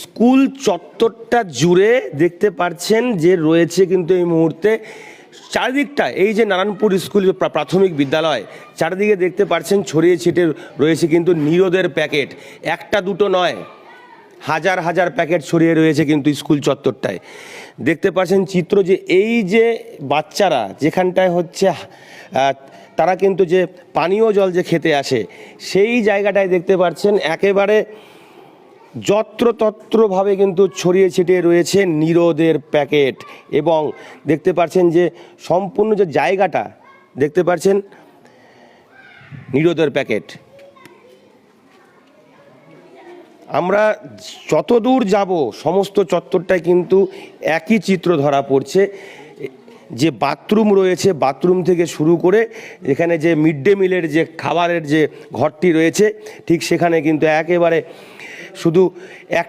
School চত্বরটা জুড়ে দেখতে পাচ্ছেন যে রয়েছে কিন্তু এই মুহূর্তে চারিদিকটা, এই যে নারায়ণপুর স্কুল প্রাথমিক বিদ্যালয়, চারিদিকে দেখতে পাচ্ছেন ছড়িয়ে ছিটে রয়েছে কিন্তু নিরোদের প্যাকেট। একটা দুটো নয়, হাজার হাজার প্যাকেট ছড়িয়ে রয়েছে কিন্তু স্কুল চত্বরটায়। দেখতে পাচ্ছেন চিত্র যে এই যে বাচ্চারা যেখানটায় হচ্ছে তারা কিন্তু যে পানীয় জল যে খেতে আসে, সেই জায়গাটায় দেখতে পাচ্ছেন একেবারে যত্রতত্রভাবে কিন্তু ছড়িয়ে ছিটিয়ে রয়েছে নিরোদের প্যাকেট। এবং দেখতে পাচ্ছেন যে সম্পূর্ণ যে জায়গাটা দেখতে পাচ্ছেন নিরোদের প্যাকেট। আমরা যতদূর যাব সমস্ত চত্বরটায় কিন্তু একই চিত্র ধরা পড়ছে। যে বাথরুম রয়েছে, বাথরুম থেকে শুরু করে এখানে যে মিড ডে মিলের যে খাবারের যে ঘরটি রয়েছে, ঠিক সেখানে কিন্তু একেবারে শুধু এক